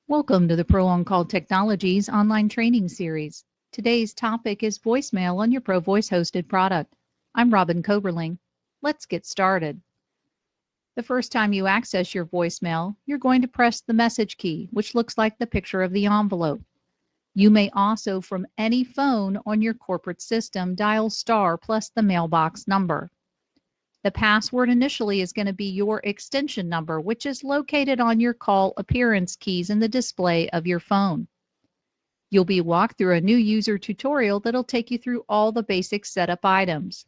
Welcome to the Pro On Call Technologies online training series. Today's topic is voicemail on your Pro Voice hosted product. I'm Robin Koberling. Let's get started. The first time you access your voicemail, you're going to press the message key, which looks like the picture of the envelope. You may also, from any phone on your corporate system, dial star plus the mailbox number. The password initially is going to be your extension number, which is located on your call appearance keys in the display of your phone. You'll be walked through a new user tutorial that'll take you through all the basic setup items.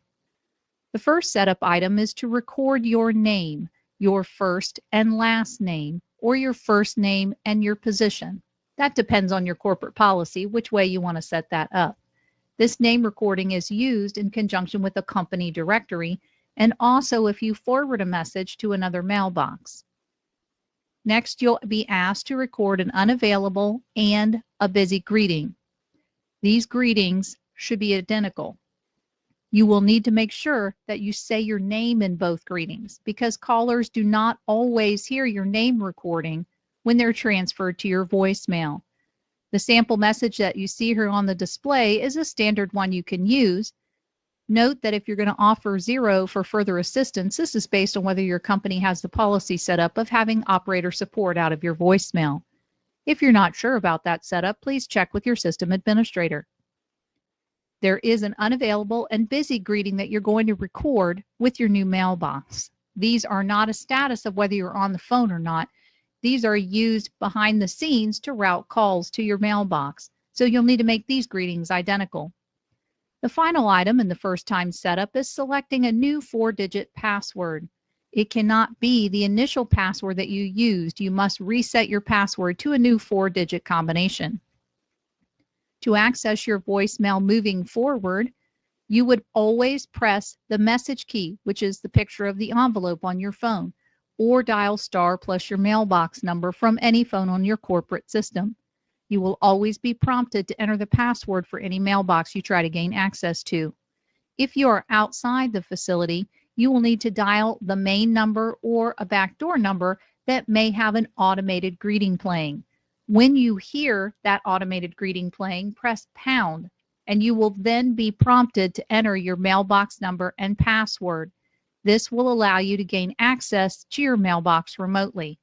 The first setup item is to record your name, your first and last name, or your first name and your position. That depends on your corporate policy, which way you want to set that up. This name recording is used in conjunction with a company directory and also if you forward a message to another mailbox. Next, you'll be asked to record an unavailable and a busy greeting. These greetings should be identical. You will need to make sure that you say your name in both greetings because callers do not always hear your name recording when they're transferred to your voicemail. The sample message that you see here on the display is a standard one you can use. Note that if you're going to offer 0 for further assistance, this is based on whether your company has the policy set up of having operator support out of your voicemail. If you're not sure about that setup, please check with your system administrator. There is an unavailable and busy greeting that you're going to record with your new mailbox. These are not a status of whether you're on the phone or not. These are used behind the scenes to route calls to your mailbox. So you'll need to make these greetings identical. The final item in the first time setup is selecting a new 4-digit password. It cannot be the initial password that you used. You must reset your password to a new 4-digit combination. To access your voicemail moving forward, you would always press the message key, which is the picture of the envelope on your phone, or dial star plus your mailbox number from any phone on your corporate system. You will always be prompted to enter the password for any mailbox you try to gain access to. If you are outside the facility, you will need to dial the main number or a backdoor number that may have an automated greeting playing. When you hear that automated greeting playing, press pound, and you will then be prompted to enter your mailbox number and password. This will allow you to gain access to your mailbox remotely.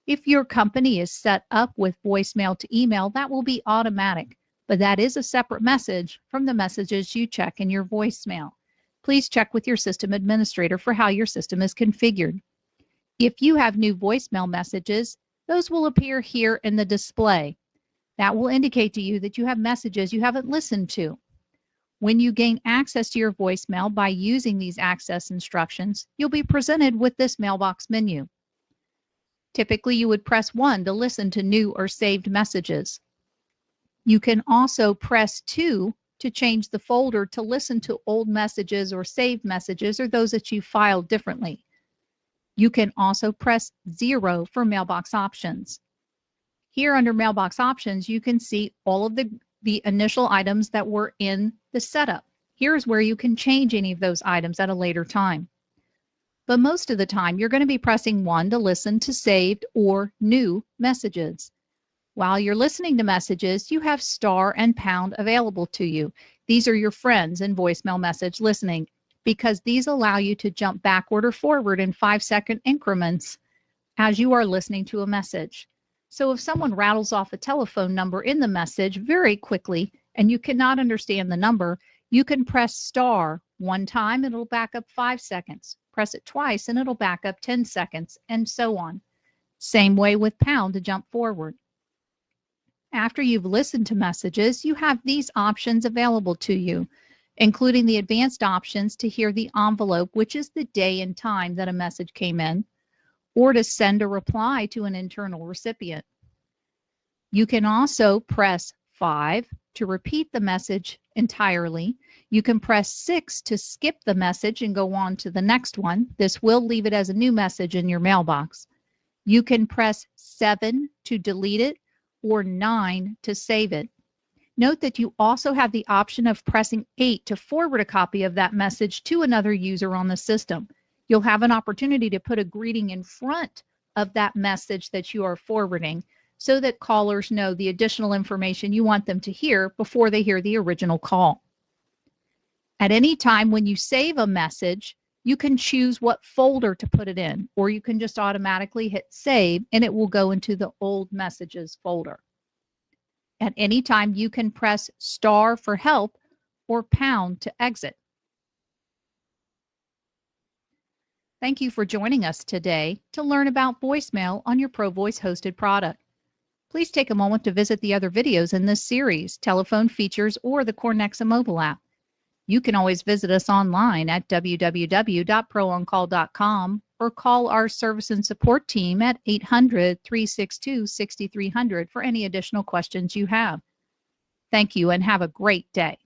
If your company is set up with voicemail to email, that will be automatic, but that is a separate message from the messages you check in your voicemail. Please check with your system administrator for how your system is configured. If you have new voicemail messages, those will appear here in the display. That will indicate to you that you have messages you haven't listened to. When you gain access to your voicemail by using these access instructions, you'll be presented with this mailbox menu. Typically, you would press 1 to listen to new or saved messages. You can also press 2 to change the folder to listen to old messages or saved messages or those that you filed differently. You can also press 0 for mailbox options. Here under mailbox options, you can see all of the initial items that were in the setup. Here's where you can change any of those items at a later time. But most of the time, you're going to be pressing 1 to listen to saved or new messages. While you're listening to messages, you have star and pound available to you. These are your friends in voicemail message listening because these allow you to jump backward or forward in 5-second increments as you are listening to a message. So if someone rattles off a telephone number in the message very quickly and you cannot understand the number, you can press star 1 time and it'll back up 5 seconds. Press it twice and it'll back up 10 seconds, and so on. Same way with pound to jump forward. After you've listened to messages, you have these options available to you, including the advanced options to hear the envelope, which is the day and time that a message came in, or to send a reply to an internal recipient. You can also press 5 to repeat the message entirely. You can press 6 to skip the message and go on to the next one. This will leave it as a new message in your mailbox. You can press 7 to delete it or 9 to save it. Note that you also have the option of pressing 8 to forward a copy of that message to another user on the system. You'll have an opportunity to put a greeting in front of that message that you are forwarding. so that callers know the additional information you want them to hear before they hear the original call. At any time when you save a message, you can choose what folder to put it in, or you can just automatically hit save and it will go into the old messages folder. At any time, you can press star for help or pound to exit. Thank you for joining us today to learn about voicemail on your ProVoice hosted product. Please take a moment to visit the other videos in this series, telephone features, or the Cornexa mobile app. You can always visit us online at www.prooncall.com or call our service and support team at 800-362-6300 for any additional questions you have. Thank you and have a great day.